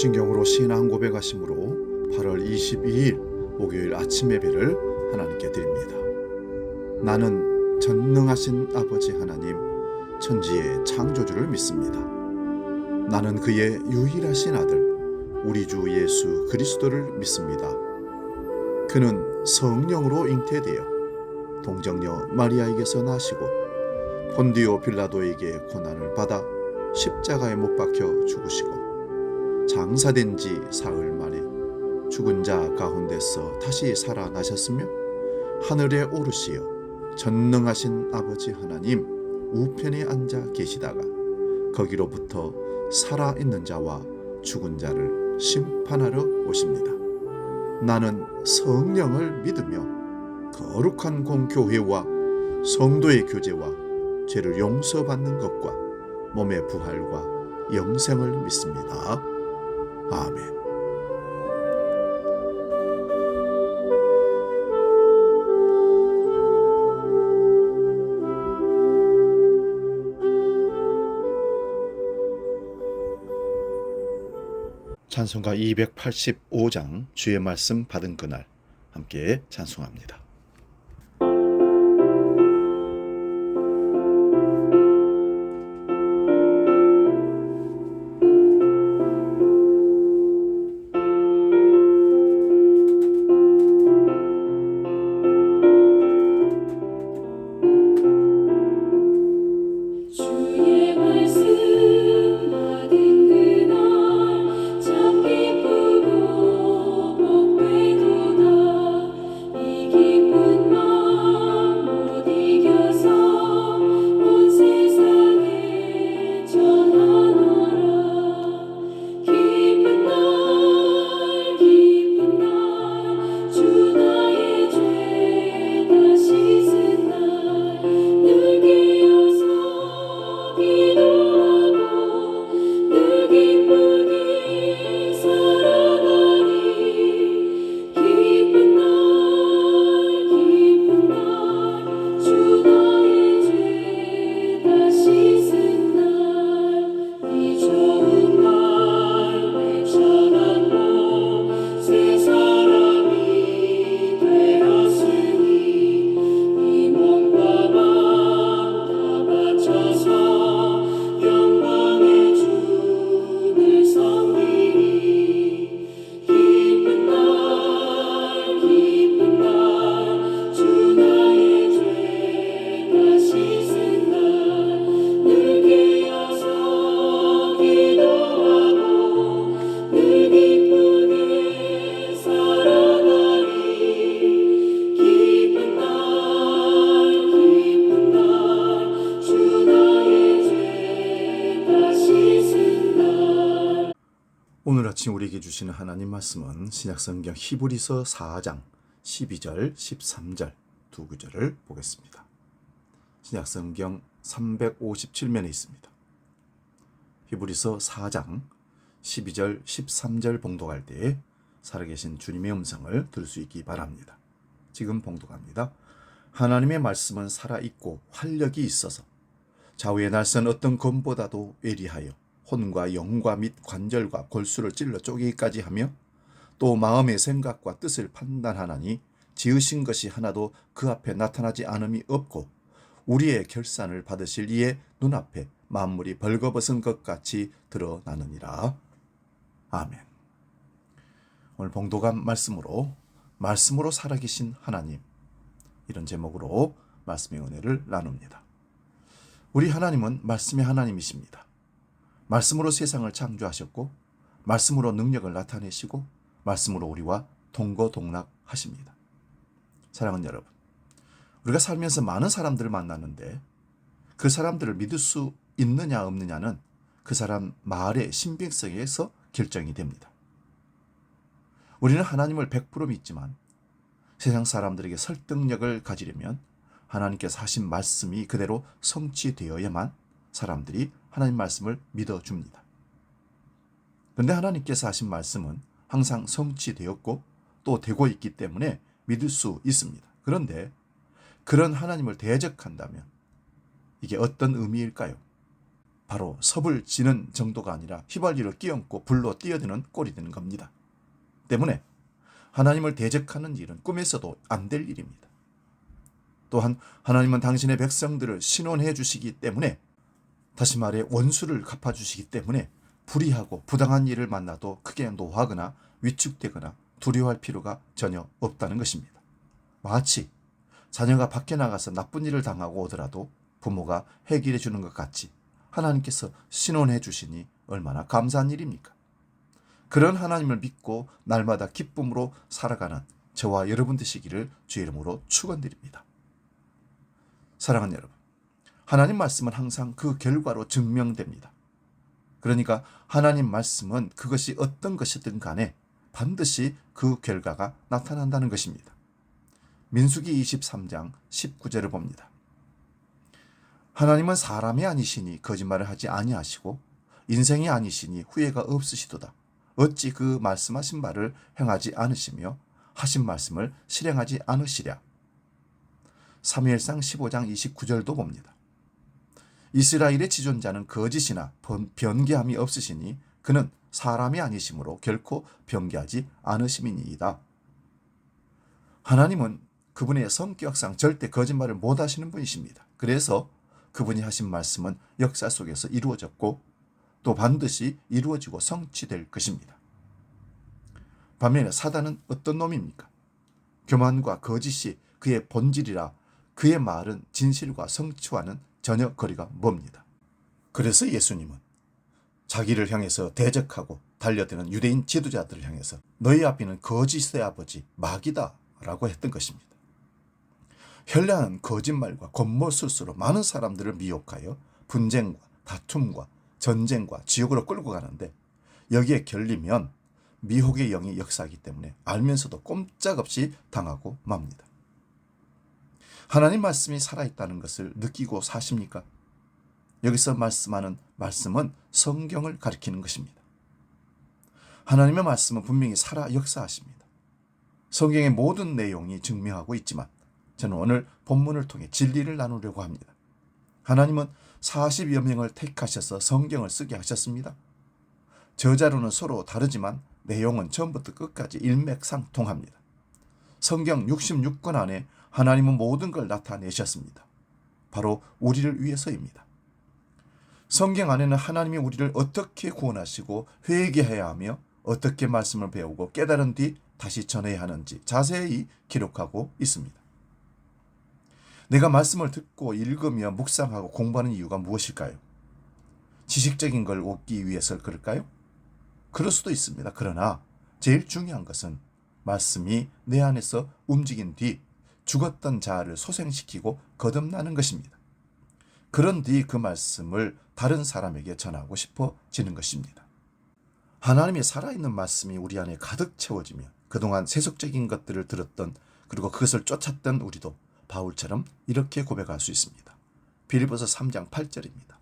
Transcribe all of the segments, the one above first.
사도신경으로 신앙 고백하심으로 8월 22일 목요일 아침 예배를 하나님께 드립니다. 나는 전능하신 아버지 하나님, 천지의 창조주를 믿습니다. 나는 그의 유일하신 아들, 우리 주 예수 그리스도를 믿습니다. 그는 성령으로 잉태되어 동정녀 마리아에게서 나시고 본디오 빌라도에게 고난을 받아 십자가에 못 박혀 죽으시고 장사된 지 사흘 만에 죽은 자 가운데서 다시 살아나셨으며 하늘에 오르시어 전능하신 아버지 하나님 우편에 앉아 계시다가 거기로부터 살아있는 자와 죽은 자를 심판하러 오십니다. 나는 성령을 믿으며 거룩한 공교회와 성도의 교제와 죄를 용서받는 것과 몸의 부활과 영생을 믿습니다. 아멘. 찬송가 285장 주의 말씀 받은 그날 함께 찬송합니다. 오늘 아침 우리에게 주시는 하나님 말씀은 신약성경 히브리서 4장 12절 13절 두 구절을 보겠습니다. 신약성경 357면에 있습니다. 히브리서 4장 12절 13절 봉독할 때 살아계신 주님의 음성을 들을 수 있기 바랍니다. 지금 봉독합니다. 하나님의 말씀은 살아있고 활력이 있어서 좌우의 날선 어떤 검보다도 예리하여 혼과 영과 및 관절과 골수를 찔러 쪼개기까지 하며 또 마음의 생각과 뜻을 판단하나니 지으신 것이 하나도 그 앞에 나타나지 않음이 없고 우리의 결산을 받으실 이의 눈앞에 만물이 벌거벗은 것 같이 드러나느니라. 아멘. 오늘 봉독한 말씀으로 살아계신 하나님, 이런 제목으로 말씀의 은혜를 나눕니다. 우리 하나님은 말씀의 하나님이십니다. 말씀으로 세상을 창조하셨고 말씀으로 능력을 나타내시고 말씀으로 우리와 동거동락하십니다. 사랑하는 여러분, 우리가 살면서 많은 사람들을 만났는데 그 사람들을 믿을 수 있느냐 없느냐는 그 사람 말의 신빙성에서 결정이 됩니다. 우리는 하나님을 100% 믿지만 세상 사람들에게 설득력을 가지려면 하나님께서 하신 말씀이 그대로 성취되어야만 사람들이 하나님 말씀을 믿어줍니다. 그런데 하나님께서 하신 말씀은 항상 성취되었고 또 되고 있기 때문에 믿을 수 있습니다. 그런데 그런 하나님을 대적한다면 이게 어떤 의미일까요? 바로 섭을 지는 정도가 아니라 휘발유를 끼얹고 불로 뛰어드는 꼴이 되는 겁니다. 때문에 하나님을 대적하는 일은 꿈에서도 안 될 일입니다. 또한 하나님은 당신의 백성들을 신원해 주시기 때문에, 다시 말해 원수를 갚아주시기 때문에 불의하고 부당한 일을 만나도 크게 노하거나 위축되거나 두려워할 필요가 전혀 없다는 것입니다. 마치 자녀가 밖에 나가서 나쁜 일을 당하고 오더라도 부모가 해결해 주는 것 같이 하나님께서 신원해 주시니 얼마나 감사한 일입니까? 그런 하나님을 믿고 날마다 기쁨으로 살아가는 저와 여러분 되시기를 주의 이름으로 축원드립니다. 사랑하는 여러분, 하나님 말씀은 항상 그 결과로 증명됩니다. 그러니까 하나님 말씀은 그것이 어떤 것이든 간에 반드시 그 결과가 나타난다는 것입니다. 민수기 23장 19절을 봅니다. 하나님은 사람이 아니시니 거짓말을 하지 아니하시고 인생이 아니시니 후회가 없으시도다. 어찌 그 말씀하신 바를 행하지 않으시며 하신 말씀을 실행하지 않으시랴. 사무엘상 15장 29절도 봅니다. 이스라엘의 지존자는 거짓이나 변개함이 없으시니 그는 사람이 아니시므로 결코 변개하지 않으심이니이다. 하나님은 그분의 성격상 절대 거짓말을 못 하시는 분이십니다. 그래서 그분이 하신 말씀은 역사 속에서 이루어졌고 또 반드시 이루어지고 성취될 것입니다. 반면에 사단은 어떤 놈입니까? 교만과 거짓이 그의 본질이라 그의 말은 진실과 성취와는 전혀 거리가 멉니다. 그래서 예수님은 자기를 향해서 대적하고 달려드는 유대인 지도자들을 향해서 너희 아비는 거짓의 아버지 마귀다 라고 했던 것입니다. 현란한 거짓말과 겉모술수로 많은 사람들을 미혹하여 분쟁과 다툼과 전쟁과 지옥으로 끌고 가는데, 여기에 결리면 미혹의 영이 역사하기 때문에 알면서도 꼼짝없이 당하고 맙니다. 하나님 말씀이 살아있다는 것을 느끼고 사십니까? 여기서 말씀하는 말씀은 성경을 가리키는 것입니다. 하나님의 말씀은 분명히 살아 역사하십니다. 성경의 모든 내용이 증명하고 있지만 저는 오늘 본문을 통해 진리를 나누려고 합니다. 하나님은 40여 명을 택하셔서 성경을 쓰게 하셨습니다. 저자로는 서로 다르지만 내용은 처음부터 끝까지 일맥상통합니다. 성경 66권 안에 하나님은 모든 걸 나타내셨습니다. 바로 우리를 위해서입니다. 성경 안에는 하나님이 우리를 어떻게 구원하시고 회개해야 하며 어떻게 말씀을 배우고 깨달은 뒤 다시 전해야 하는지 자세히 기록하고 있습니다. 내가 말씀을 듣고 읽으며 묵상하고 공부하는 이유가 무엇일까요? 지식적인 걸 얻기 위해서 그럴까요? 그럴 수도 있습니다. 그러나 제일 중요한 것은 말씀이 내 안에서 움직인 뒤 죽었던 자아를 소생시키고 거듭나는 것입니다. 그런 뒤 그 말씀을 다른 사람에게 전하고 싶어지는 것입니다. 하나님의 살아있는 말씀이 우리 안에 가득 채워지면 그동안 세속적인 것들을 들었던, 그리고 그것을 쫓았던 우리도 바울처럼 이렇게 고백할 수 있습니다. 빌립보서 3장 8절입니다.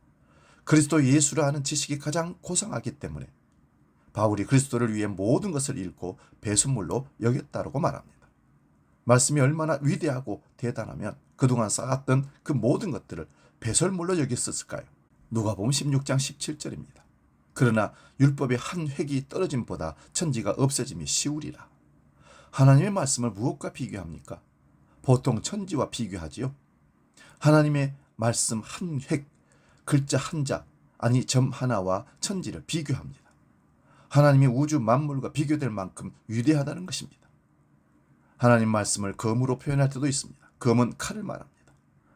그리스도 예수를 아는 지식이 가장 고상하기 때문에 바울이 그리스도를 위해 모든 것을 잃고 배설물로 여겼다라고 말합니다. 말씀이 얼마나 위대하고 대단하면 그동안 쌓았던 그 모든 것들을 배설물로 여겼었을까요? 누가복음 16장 17절입니다. 그러나 율법의 한 획이 떨어짐보다 천지가 없어짐이 쉬우리라. 하나님의 말씀을 무엇과 비교합니까? 보통 천지와 비교하지요. 하나님의 말씀 한 획, 글자 한자, 아니 점 하나와 천지를 비교합니다. 하나님이 우주 만물과 비교될 만큼 위대하다는 것입니다. 하나님 말씀을 검으로 표현할 때도 있습니다. 검은 칼을 말합니다.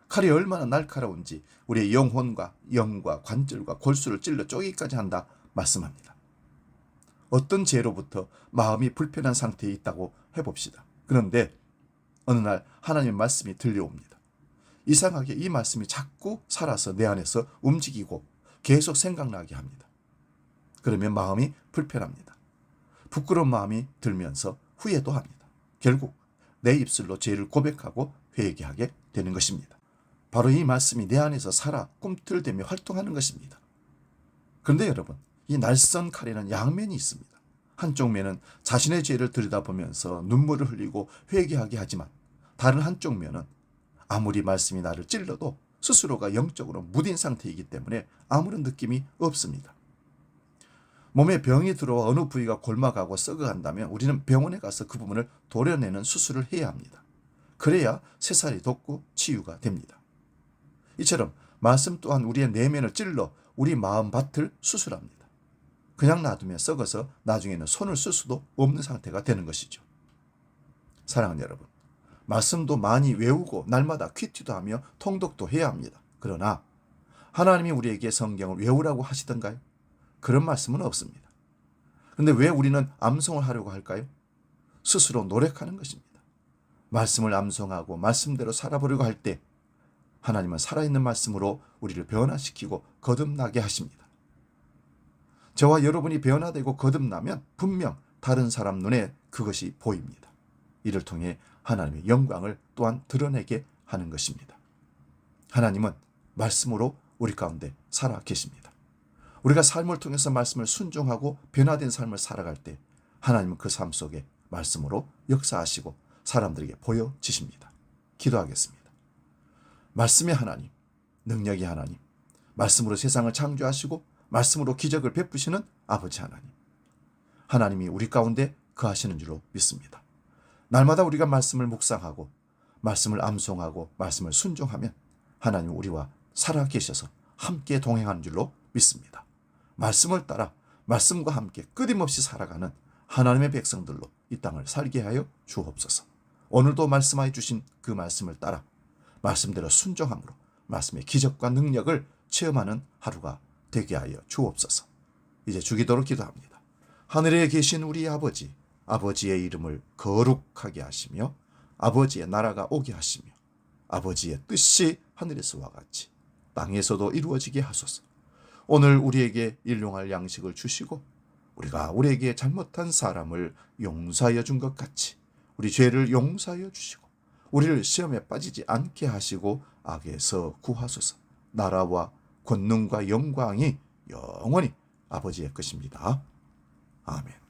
칼이 얼마나 날카로운지 우리의 영혼과 영과 관절과 골수를 찔러 쪼개기까지 한다 말씀합니다. 어떤 죄로부터 마음이 불편한 상태에 있다고 해봅시다. 그런데 어느 날 하나님의 말씀이 들려옵니다. 이상하게 이 말씀이 자꾸 살아서 내 안에서 움직이고 계속 생각나게 합니다. 그러면 마음이 불편합니다. 부끄러운 마음이 들면서 후회도 합니다. 결국 내 입술로 죄를 고백하고 회개하게 되는 것입니다. 바로 이 말씀이 내 안에서 살아 꿈틀대며 활동하는 것입니다. 그런데 여러분, 이 날선 칼에는 양면이 있습니다. 한쪽 면은 자신의 죄를 들여다보면서 눈물을 흘리고 회개하게 하지만, 다른 한쪽 면은 아무리 말씀이 나를 찔러도 스스로가 영적으로 무딘 상태이기 때문에 아무런 느낌이 없습니다. 몸에 병이 들어와 어느 부위가 골마가고 썩어간다면 우리는 병원에 가서 그 부분을 도려내는 수술을 해야 합니다. 그래야 새살이 돋고 치유가 됩니다. 이처럼 말씀 또한 우리의 내면을 찔러 우리 마음밭을 수술합니다. 그냥 놔두면 썩어서 나중에는 손을 쓸 수도 없는 상태가 되는 것이죠. 사랑하는 여러분, 말씀도 많이 외우고 날마다 퀴티도 하며 통독도 해야 합니다. 그러나 하나님이 우리에게 성경을 외우라고 하시던가요? 그런 말씀은 없습니다. 그런데 왜 우리는 암송을 하려고 할까요? 스스로 노력하는 것입니다. 말씀을 암송하고 말씀대로 살아보려고 할 때 하나님은 살아있는 말씀으로 우리를 변화시키고 거듭나게 하십니다. 저와 여러분이 변화되고 거듭나면 분명 다른 사람 눈에 그것이 보입니다. 이를 통해 하나님의 영광을 또한 드러내게 하는 것입니다. 하나님은 말씀으로 우리 가운데 살아 계십니다. 우리가 삶을 통해서 말씀을 순종하고 변화된 삶을 살아갈 때 하나님은 그 삶 속에 말씀으로 역사하시고 사람들에게 보여지십니다. 기도하겠습니다. 말씀의 하나님, 능력의 하나님, 말씀으로 세상을 창조하시고 말씀으로 기적을 베푸시는 아버지 하나님. 하나님이 우리 가운데 거하시는 줄로 믿습니다. 날마다 우리가 말씀을 묵상하고 말씀을 암송하고 말씀을 순종하면 하나님은 우리와 살아 계셔서 함께 동행하는 줄로 믿습니다. 말씀을 따라 말씀과 함께 끊임없이 살아가는 하나님의 백성들로 이 땅을 살게 하여 주옵소서. 오늘도 말씀하여 주신 그 말씀을 따라 말씀대로 순종함으로 말씀의 기적과 능력을 체험하는 하루가 되게 하여 주옵소서. 이제 주기도로 기도합니다. 하늘에 계신 우리 아버지, 아버지의 이름을 거룩하게 하시며 아버지의 나라가 오게 하시며 아버지의 뜻이 하늘에서와 같이 땅에서도 이루어지게 하소서. 오늘 우리에게 일용할 양식을 주시고 우리가 우리에게 잘못한 사람을 용서하여 준 것 같이 우리 죄를 용서하여 주시고 우리를 시험에 빠지지 않게 하시고 악에서 구하소서. 나라와 권능과 영광이 영원히 아버지의 것입니다. 아멘.